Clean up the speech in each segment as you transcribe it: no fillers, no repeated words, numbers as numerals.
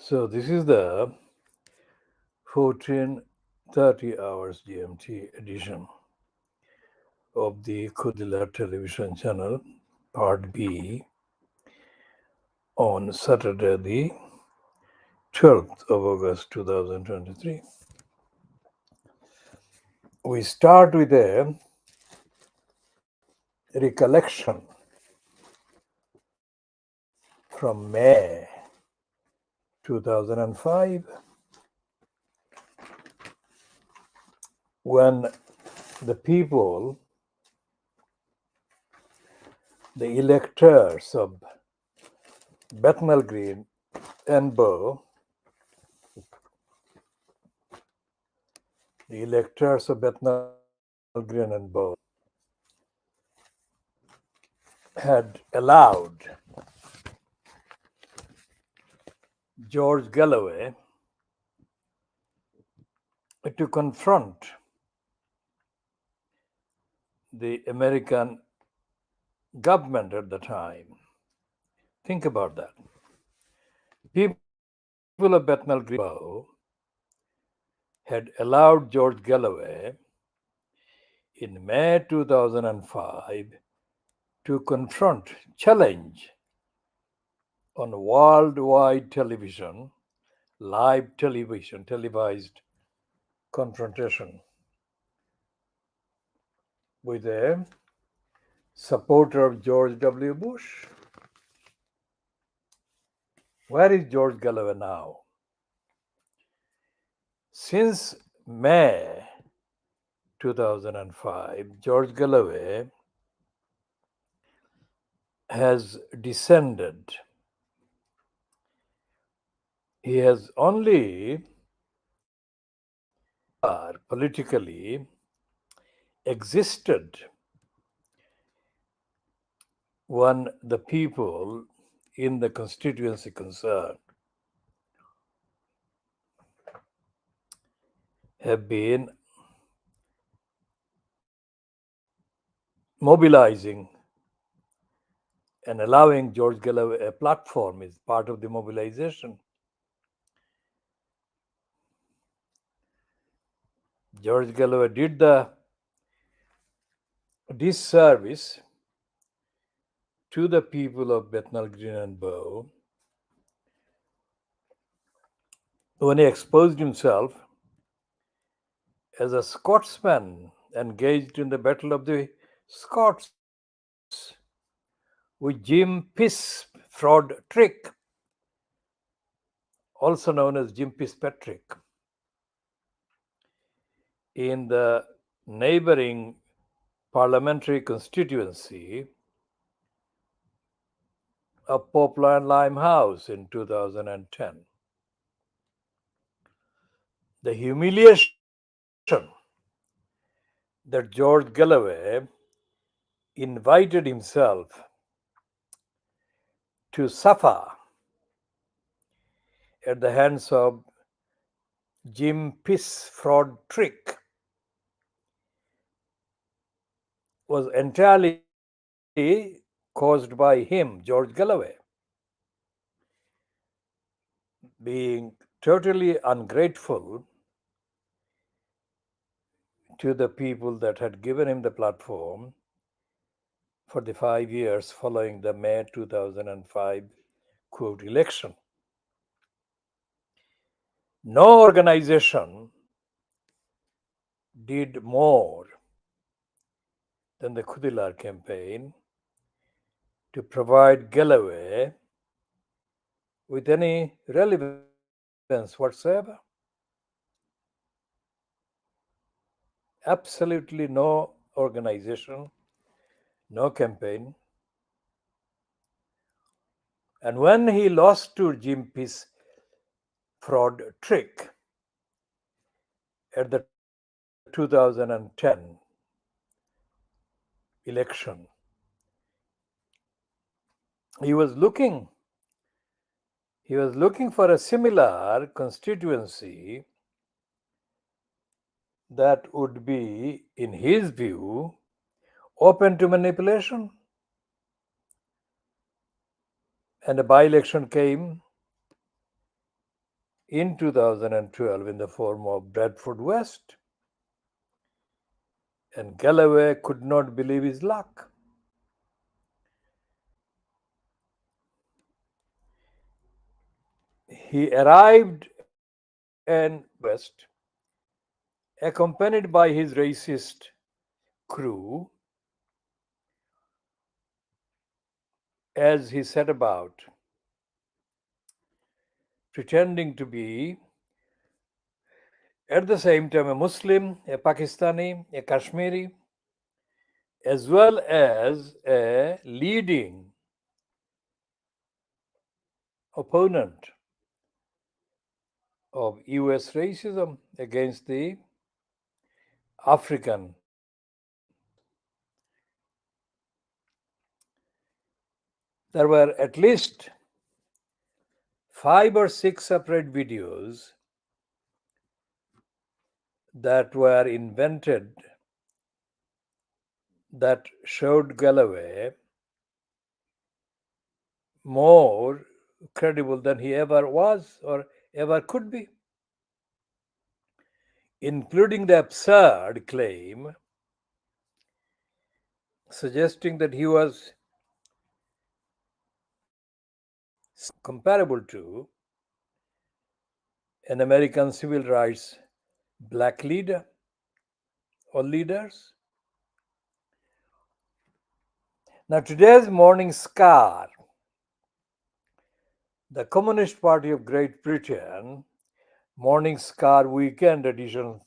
So this is the 14:30 hours GMT edition of the Khoodeelaar television channel, part B, on Saturday, the 12th of August 2023. We start with a recollection from May 2005 when the people, the electors of Bethnal Green and Bow, the electors of Bethnal Green and Bow had allowed George Galloway to confront the American government at the time. Think about that. People of Bethnal Green and Bow had allowed George Galloway in May 2005 to confront, challenge on worldwide television, live television, televised confrontation with a supporter of George W. Bush. Where is George Galloway now? Since May 2005, George Galloway has descended. He has only politically existed when the people in the constituency concerned have been mobilizing and allowing George Galloway a platform is part of the mobilization. George Galloway did the disservice to the people of Bethnal Green and Bow when he exposed himself as a Scotsman engaged in the Battle of the Scots with Jim Piss fraud trick, also known as Jim Fitzpatrick, in the neighboring parliamentary constituency of Poplar and Limehouse in 2010. The humiliation that George Galloway invited himself to suffer at the hands of Jim Piss fraud trick was entirely caused by him, George Galloway, being totally ungrateful to the people that had given him the platform for the 5 years following the May 2005 election. No organization did more than the Khoodeelaar campaign to provide Galloway with any relevance whatsoever. Absolutely no organization, no campaign. And when he lost to Jim Piss fraud trick at the 2010 election, he was looking for a similar constituency that would be, in his view, open to manipulation. And a by-election came in 2012 in the form of Bradford West, and Galloway could not believe his luck. He arrived in Bradford West, accompanied by his racist crew, as he set about pretending to be at the same time a Muslim, a Pakistani, a Kashmiri, as well as a leading opponent of US racism against the African. There were at least 5 or 6 separate videos that were invented that showed Galloway more credible than he ever was or ever could be, including the absurd claim suggesting that he was comparable to an American civil rights black leader or leaders. Now, today's Morning Star, the Communist Party of Great Britain, Morning Star Weekend Edition,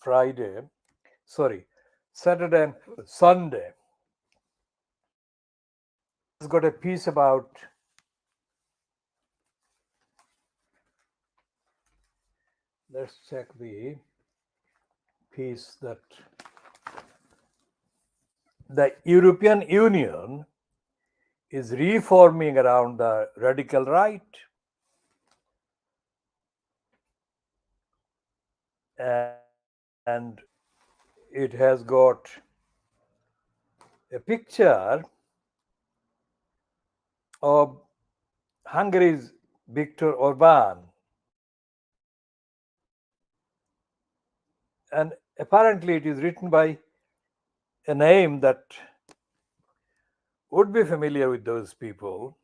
Saturday and Sunday, has got a piece about let's check the piece that the European Union is reforming around the radical right, and it has got a picture of Hungary's Viktor Orban, and apparently it is written by a name that would be familiar with those people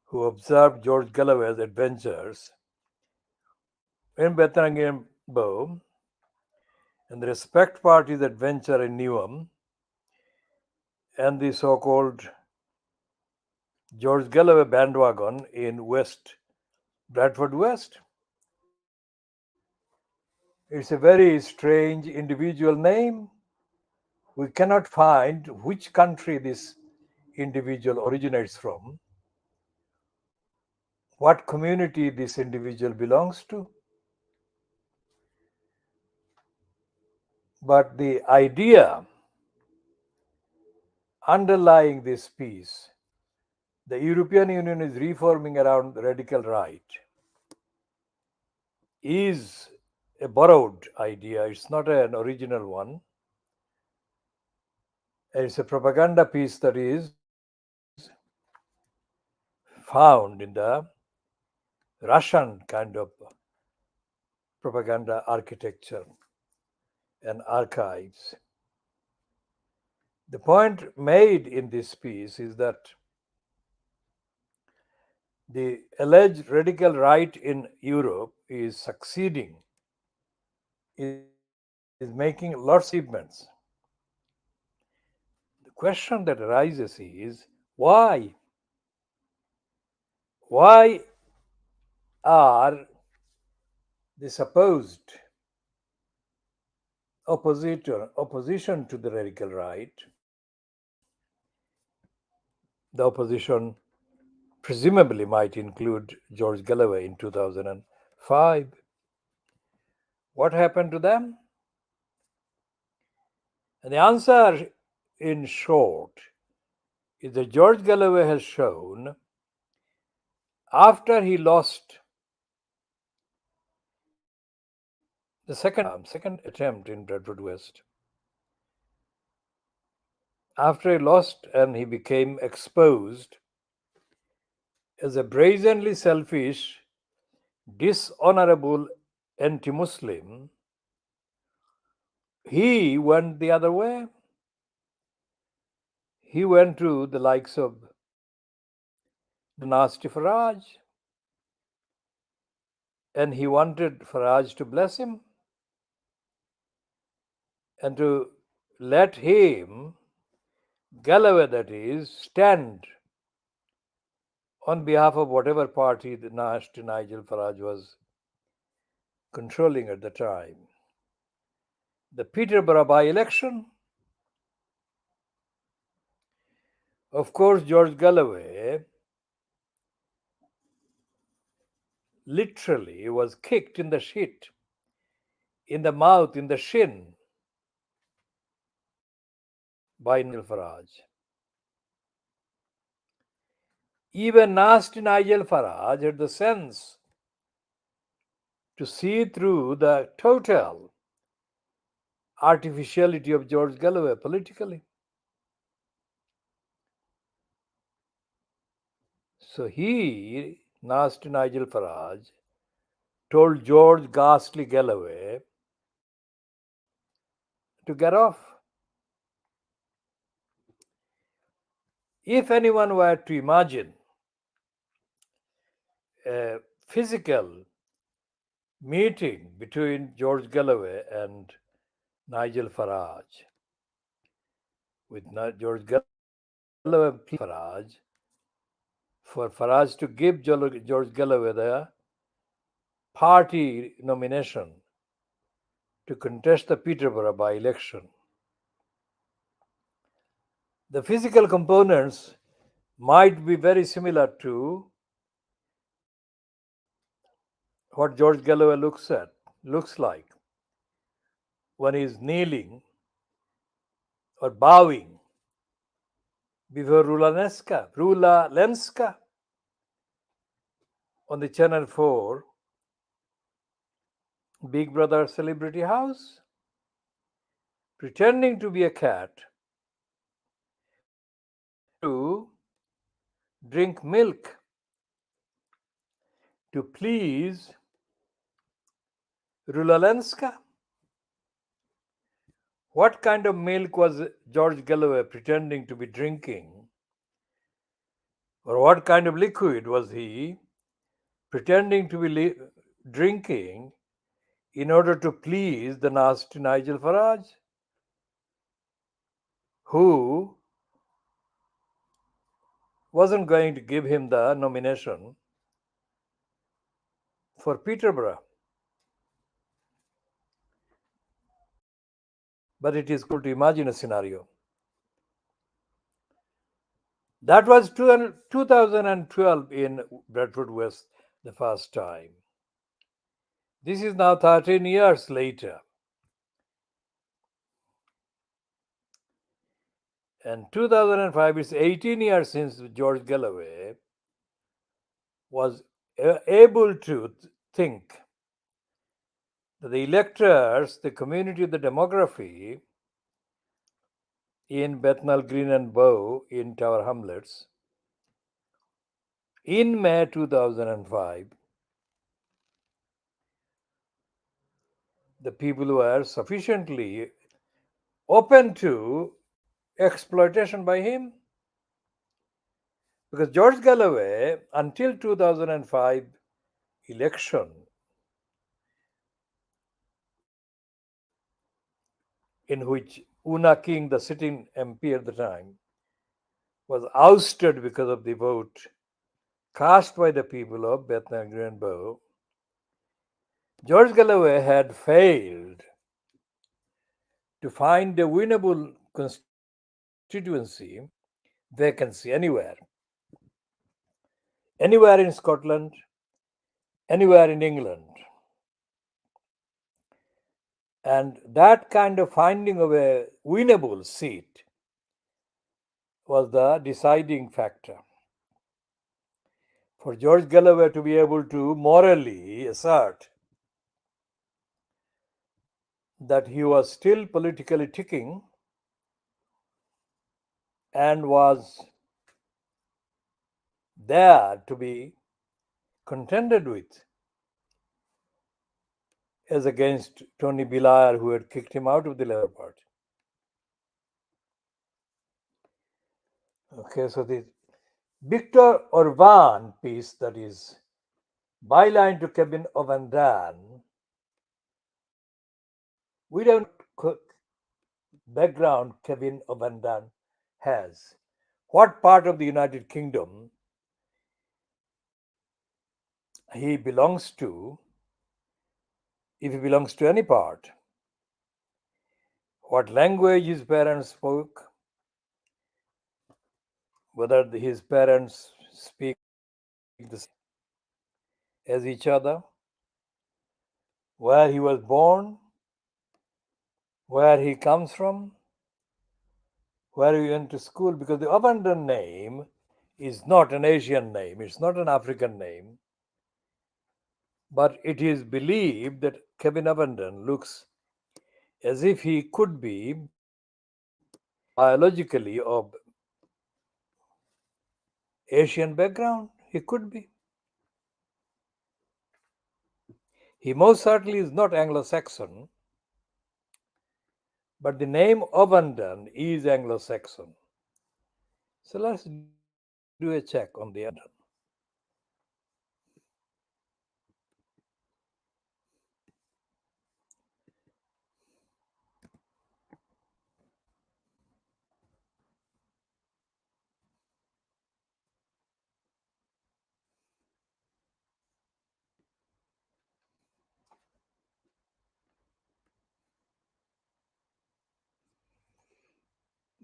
who observed George Galloway's adventures in Bethangembo and the Respect Party's adventure in Newham and the so-called George Galloway bandwagon in Bradford West. It's a very strange individual name. We cannot find which country this individual originates from, what community this individual belongs to. But the idea underlying this piece, the European Union is reforming around the radical right, is a borrowed idea. It's not an original one. It's a propaganda piece that is found in the Russian kind of propaganda architecture and archives. The point made in this piece is that the alleged radical right in Europe is succeeding, is making lots of achievements. The question that arises is why? Why are the supposed opposition to the radical right, the opposition presumably might include George Galloway in 2005. What happened to them? And the answer, in short, is that George Galloway has shown, after he lost the second attempt in Bradford West, after he lost and he became exposed as a brazenly selfish dishonorable anti-Muslim, he went the other way. He went to the likes of the nasty Faraj, and he wanted Faraj to bless him and to let him, Galloway that is, stand on behalf of whatever party the nasty Nigel Farage was controlling at the time. The Peterborough by-election, of course, George Galloway literally was kicked in the shit, in the mouth, in the shin by Nigel Farage. Even nasty Nigel Farage had the sense to see through the total artificiality of George Galloway politically. So he, nasty Nigel Farage, told George Ghastly Galloway to get off. If anyone were to imagine a physical meeting between George Galloway and Nigel Farage, with George Galloway Farage, for Farage to give George Galloway the party nomination to contest the Peterborough by-election. The physical components might be very similar to what George Galloway looks like when he is kneeling or bowing before Rula Lenska on the Channel 4 Big Brother Celebrity House, pretending to be a cat, to drink milk to please Rula Lenska. What kind of milk was George Galloway pretending to be drinking? Or what kind of liquid was he pretending to be drinking in order to please the nasty Nigel Farage, who wasn't going to give him the nomination for Peterborough? But it is cool to imagine a scenario. That was 2012 in Bradford West the first time. This is now 13 years later. And 2005, it's 18 years since George Galloway was able to think that the electors, the community, the demography in Bethnal Green and Bow in Tower Hamlets in May 2005, the people were sufficiently open to exploitation by him. Because George Galloway, until 2005 election, in which Una King, the sitting MP at the time, was ousted because of the vote cast by the people of Bethnal Green and Bow, George Galloway had failed to find a winnable constituency vacancy anywhere in Scotland, anywhere in England. And that kind of finding of a winnable seat was the deciding factor for George Galloway to be able to morally assert that he was still politically ticking and was there to be contended with as against Tony Blair, who had kicked him out of the Labour Party. Okay, so the Victor Orban piece, that is byline to Kevin Ovandan, we don't know background Kevin Ovandan has. What part of the United Kingdom he belongs to, if he belongs to any part, what language his parents spoke, whether his parents speak the as each other, where he was born, where he comes from, where he went to school, because the Abandon name is not an Asian name, it's not an African name, but it is believed that Kevin Abandon looks as if he could be biologically of Asian background. He could be. He most certainly is not Anglo-Saxon, but the name Abandon is Anglo-Saxon. So let's do a check on the Abandon.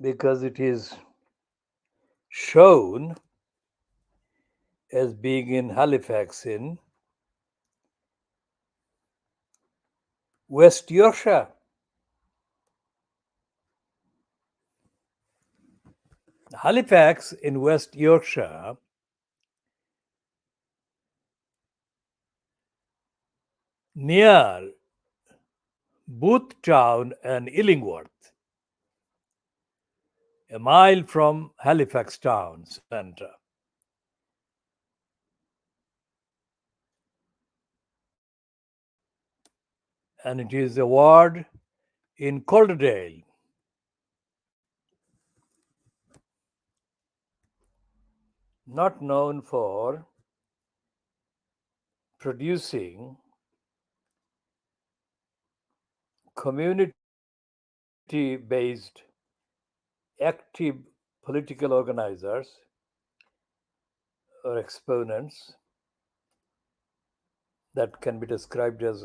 Because it is shown as being in Halifax in West Yorkshire. Halifax in West Yorkshire near Booth Town and Illingworth, a mile from Halifax town centre. And it is a ward in Calderdale. Not known for producing community based active political organizers or exponents that can be described as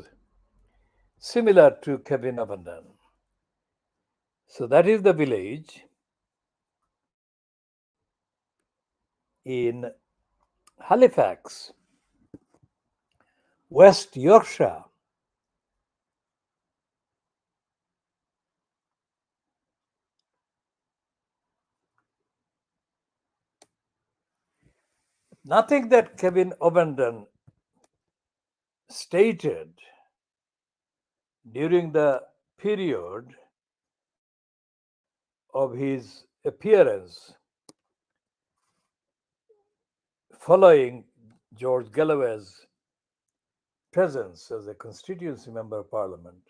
similar to Kevin Abandon. So that is the village in Halifax, West Yorkshire. Nothing that Kevin Abandon stated during the period of his appearance following George Galloway's presence as a constituency member of parliament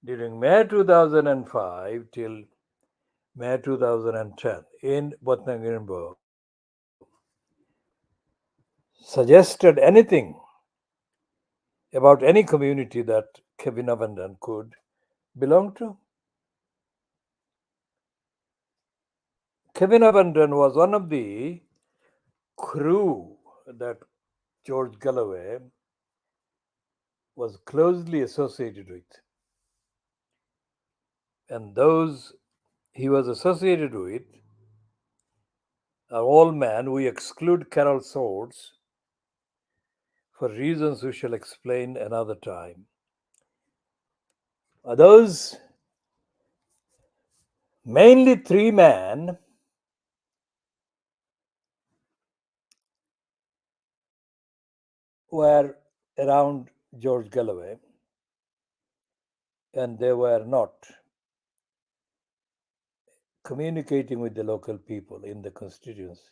during May 2005 till May 2010 in Bothnagrimbo suggested anything about any community that Kevin Abandon could belong to. Kevin Abandon was one of the crew that George Galloway was closely associated with. And those he was associated with are all men. We exclude Carol Swords for reasons we shall explain another time. Those mainly three men were around George Galloway, and they were not communicating with the local people in the constituency.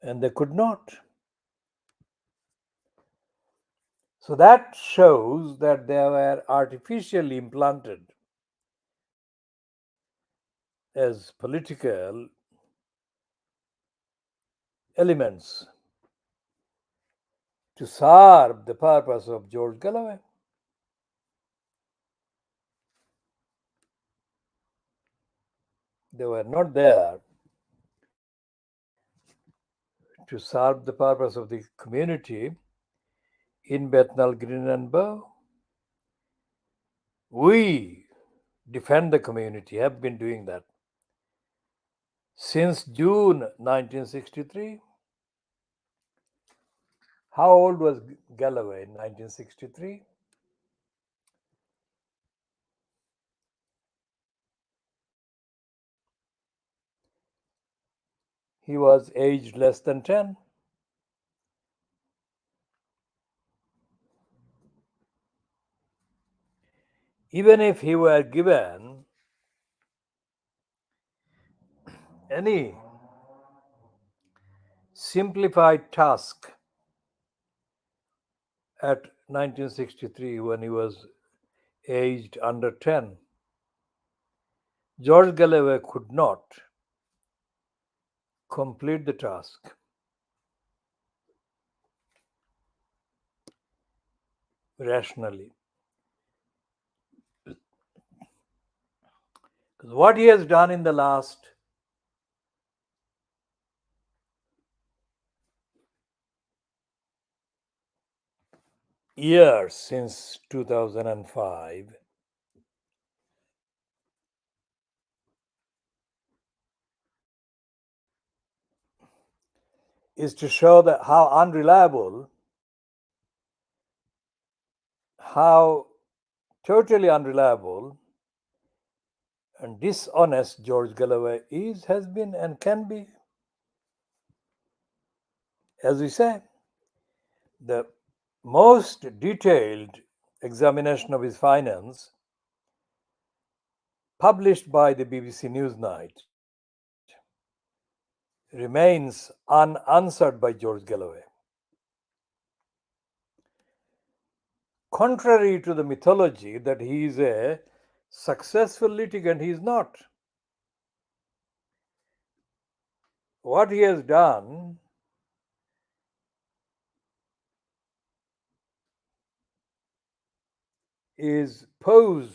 And they could not. So that shows that they were artificially implanted as political elements to serve the purpose of George Galloway. They were not there to serve the purpose of the community in Bethnal Green and Bow. We defend the community, have been doing that since June 1963. How old was Galloway in 1963? He was aged less than 10. Even if he were given any simplified task at 1963 when he was aged under 10, George Galloway could not complete the task rationally. Because what he has done in the last years, since 2005, is to show that how unreliable, how totally unreliable and dishonest George Galloway is, has been, and can be. As we say, the most detailed examination of his finance, published by the BBC Newsnight, remains unanswered by George Galloway. Contrary to the mythology that he is a successful litigant, he is not. What he has done is pose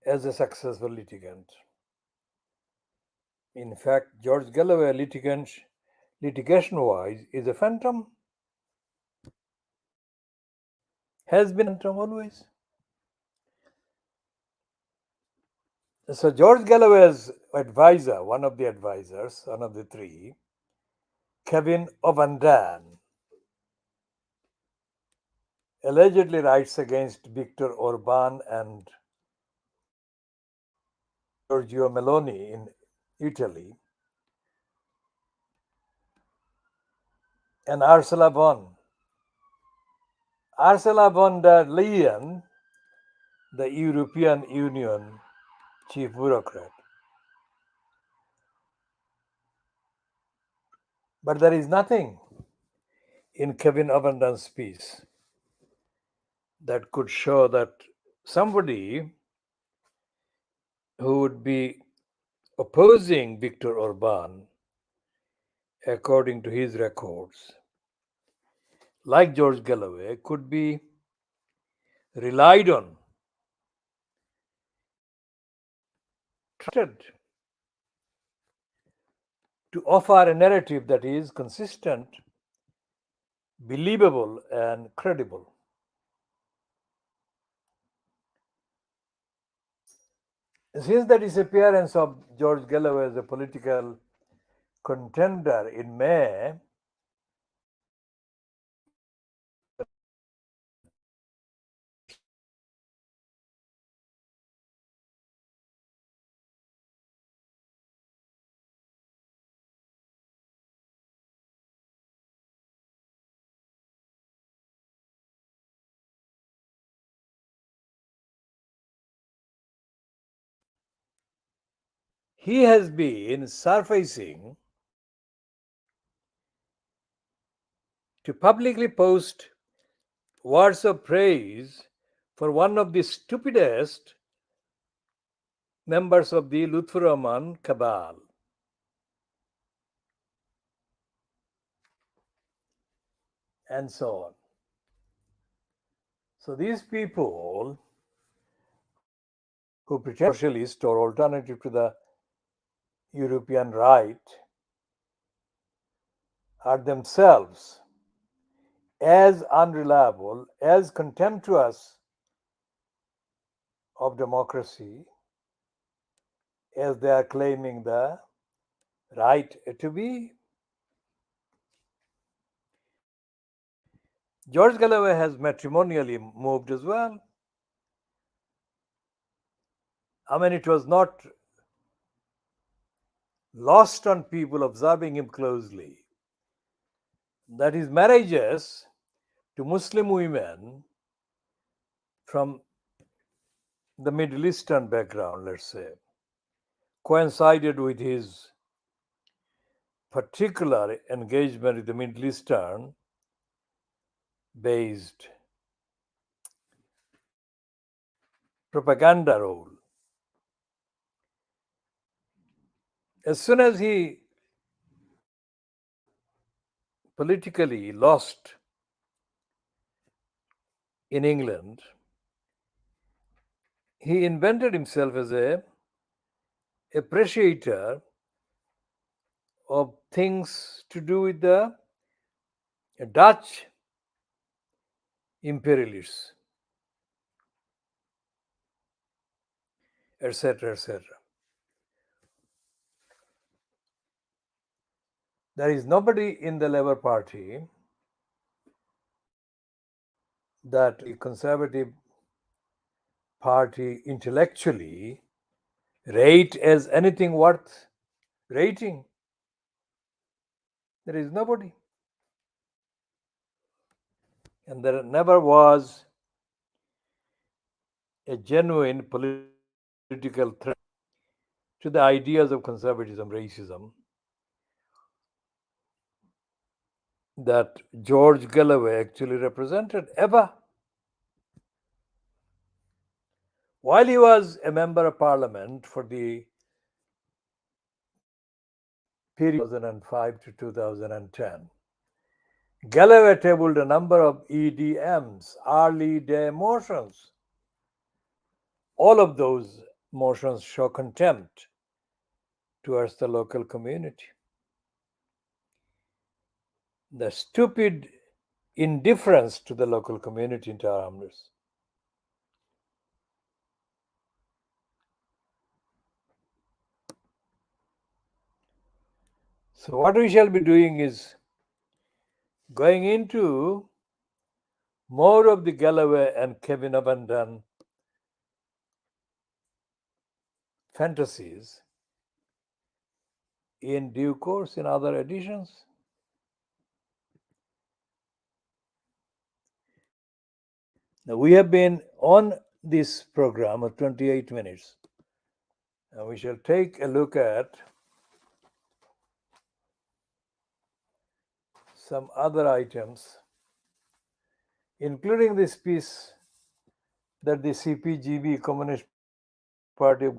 as a successful litigant. In fact, George Galloway, litigation wise, is a phantom, has been a phantom always. So, George Galloway's advisor, one of the advisors, one of the three, Kevin Ovenden, allegedly writes against Viktor Orban and Giorgio Meloni in Italy, and Ursula von der Leyen, the European Union chief bureaucrat. But there is nothing in Kevin Ovenden's piece that could show that somebody who would be opposing Viktor Orban, according to his records, like George Galloway, could be relied on, trusted to offer a narrative that is consistent, believable, and credible. Since the disappearance of George Galloway as a political contender in May, he has been surfacing to publicly post words of praise for one of the stupidest members of the Lutfur Rahman cabal. And so on. So these people who pretend socialist or alternative to the European right are themselves as unreliable, as contemptuous of democracy as they are claiming the right to be. George Galloway has matrimonially moved as well. I mean, it was not lost on people observing him closely that his marriages to Muslim women from the Middle Eastern background, let's say, coincided with his particular engagement with the Middle Eastern based propaganda role. As soon as he politically lost in England, he invented himself as a appreciator of things to do with the Dutch imperialists, etc., etc. There is nobody in the Labour Party that the Conservative Party intellectually rate as anything worth rating. There is nobody. And there never was a genuine political threat to the ideas of conservatism, racism, that George Galloway actually represented ever. While he was a member of parliament for the period 2005 to 2010, Galloway tabled a number of EDMs, early day motions. All of those motions show contempt towards the local community. The stupid indifference to the local community in Tower Hamlets. So, what we shall be doing is going into more of the Galloway and Kevin Abandon fantasies in due course in other editions. Now, we have been on this program of 28 minutes, and we shall take a look at some other items, including this piece that the CPGB, Communist Party of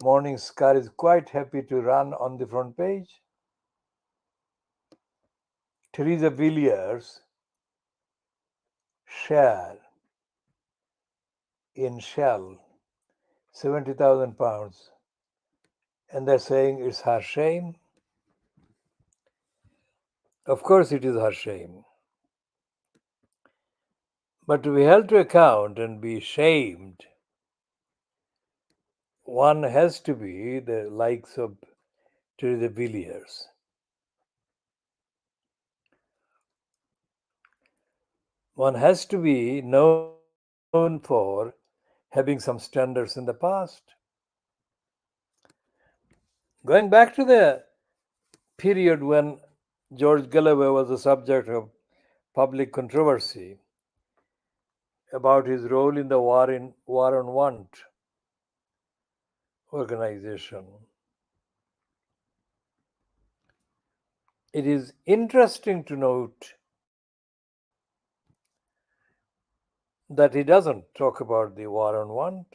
Morning Star, is quite happy to run on the front page. Theresa Villiers' share in Shell, £70,000, and they're saying it's her shame. Of course, it is her shame. But to be held to account and be shamed, one has to be the likes of Theresa Villiers. One has to be known for having some standards in the past. Going back to the period when George Galloway was the subject of public controversy about his role in the War on Want organization, it is interesting to note that he doesn't talk about the war on want.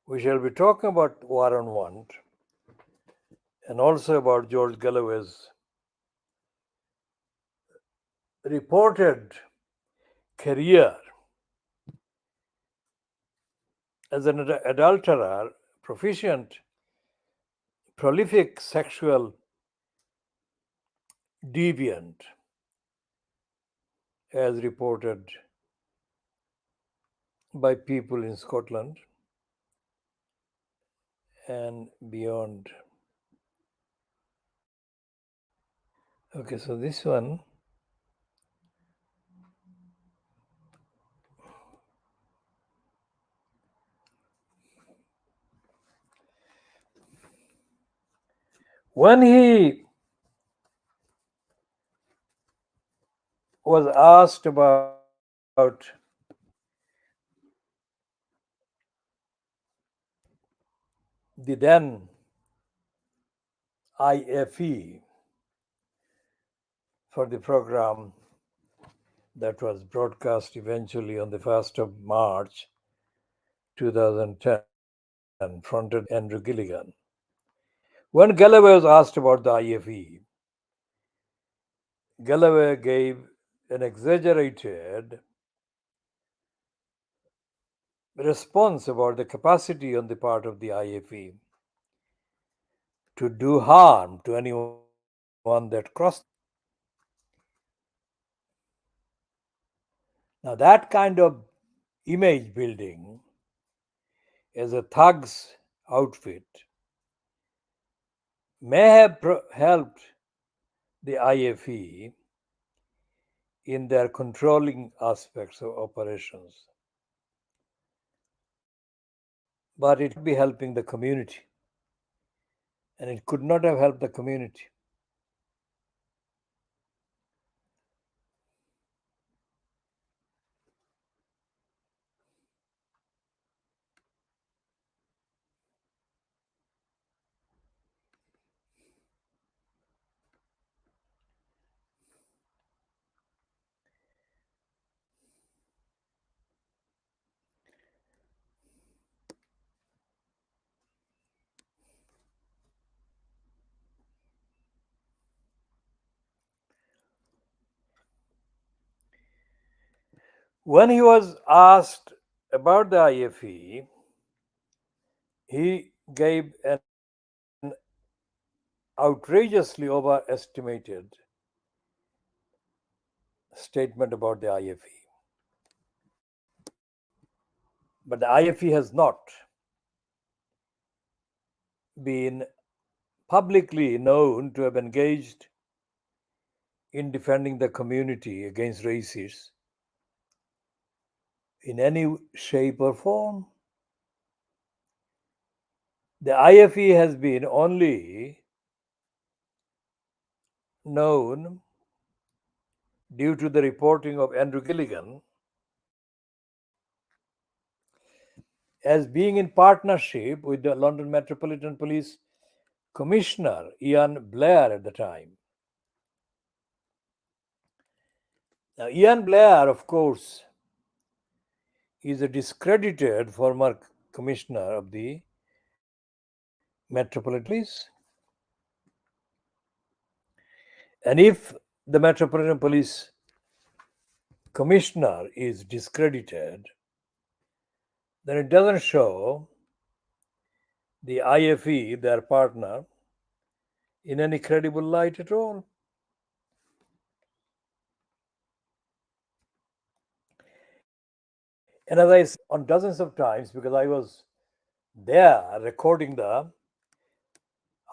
We shall be talking about war on want and also about George Galloway's reported career as an adulterer, proficient, prolific sexual deviant, as reported by people in Scotland and beyond. Okay, so this one, when he was asked about the then IFE for the program that was broadcast eventually on the 1st of March 2010, fronted by Andrew Gilligan. When Galloway was asked about the IFE, Galloway gave an exaggerated response about the capacity on the part of the IFE to do harm to anyone that crossed the line. Now, that kind of image building as a thug's outfit may have helped the IFE in their controlling aspects of operations, but it could be helping the community, and it could not have helped the community. When he was asked about the IFE, he gave an outrageously overestimated statement about the IFE. But the IFE has not been publicly known to have engaged in defending the community against racists in any shape or form. The IFE has been only known due to the reporting of Andrew Gilligan as being in partnership with the London Metropolitan Police Commissioner Ian Blair at the time. Now, Ian Blair, of course, is a discredited former commissioner of the Metropolitan Police. And if the Metropolitan Police Commissioner is discredited, then it doesn't show the IFE, their partner, in any credible light at all. And as I said on dozens of times, because I was there recording the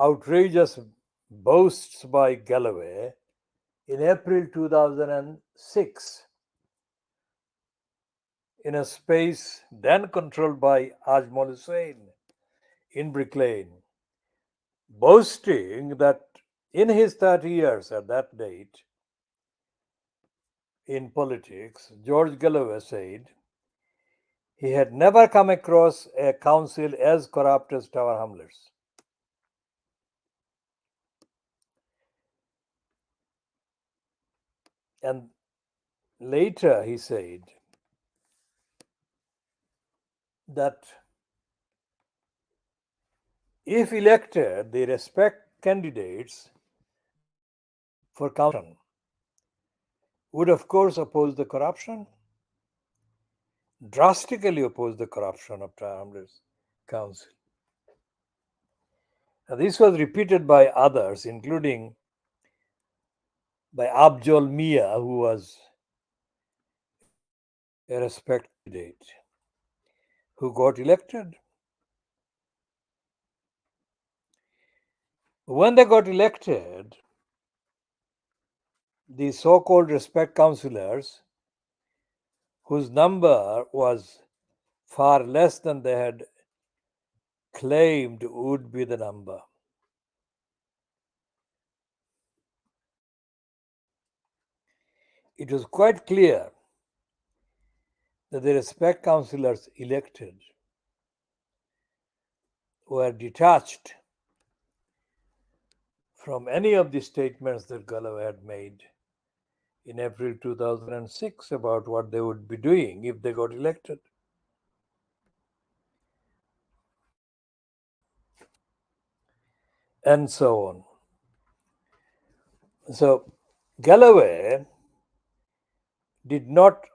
outrageous boasts by Galloway in April 2006 in a space then controlled by Ajmal Hussain in Brick Lane, boasting that in his 30 years at that date in politics, George Galloway said he had never come across a council as corrupt as Tower Hamlets. And later he said that if elected, they respect candidates for council would, of course, oppose the corruption, drastically oppose the corruption of Triumvirate Council. Now, this was repeated by others, including by Abjol Mia, who was a respected candidate who got elected. When they got elected, the so called respect councillors, whose number was far less than they had claimed would be the number, it was quite clear that the respect councillors elected were detached from any of the statements that Galloway had made in April 2006 about what they would be doing if they got elected. And so on. So Galloway did not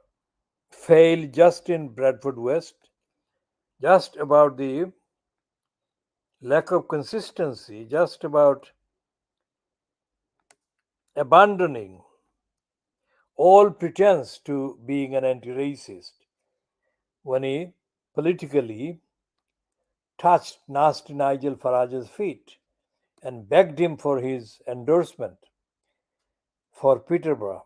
fail just in Bradford West, just about the lack of consistency, just about abandoning all pretense to being an anti racist when he politically touched nasty Nigel Farage's feet and begged him for his endorsement for Peterborough.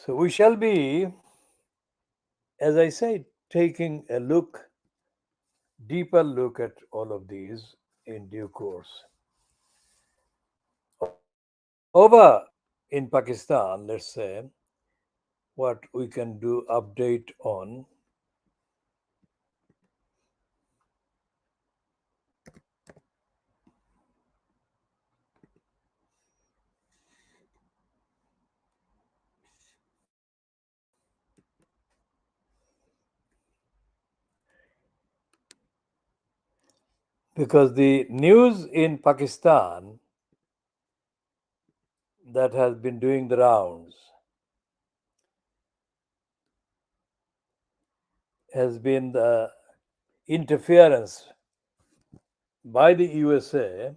So we shall be, as I said, taking a deeper look at all of these in due course. Over in Pakistan, let's say, what we can do update on. Because the news in Pakistan that has been doing the rounds has been the interference by the USA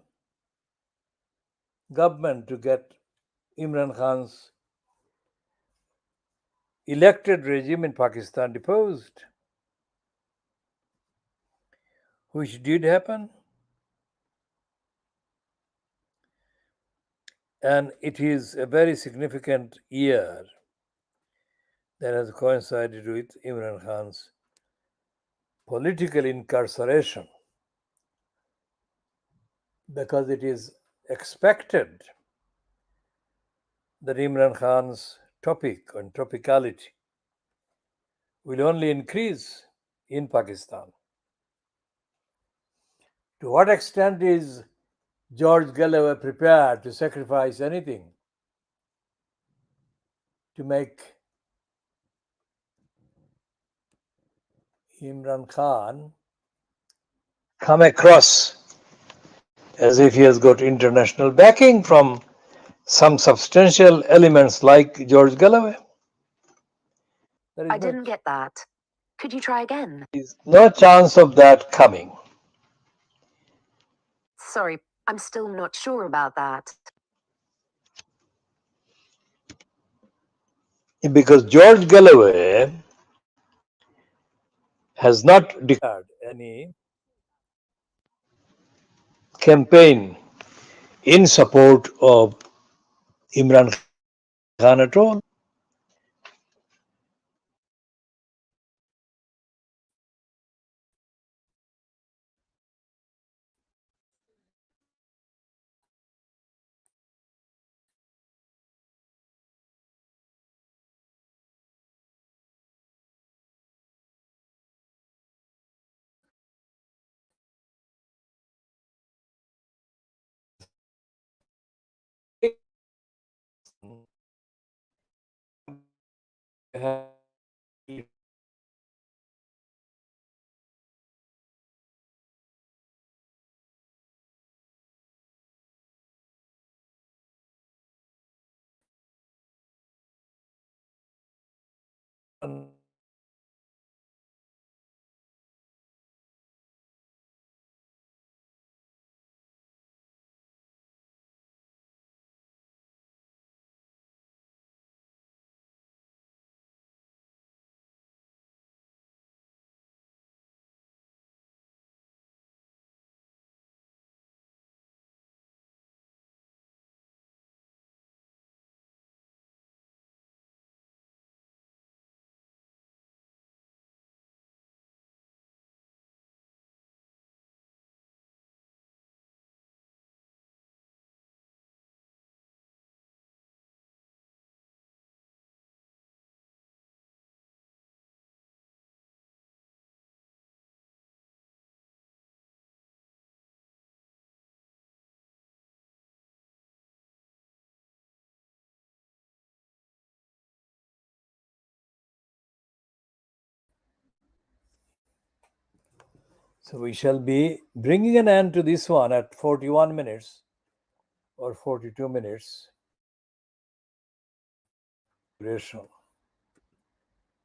government to get Imran Khan's elected regime in Pakistan deposed, which did happen. And it is a very significant year that has coincided with Imran Khan's political incarceration because it is expected that Imran Khan's topic and topicality will only increase in Pakistan. To what extent is George Galloway prepared to sacrifice anything to make Imran Khan come across as if he has got international backing from some substantial elements like George Galloway? I didn't get that. Could you try again? There is no chance of that coming. Sorry, I'm still not sure about that. Because George Galloway has not declared any campaign in support of Imran Khan at all. have So we shall be bringing an end to this one at 41 minutes or 42 minutes. Duration.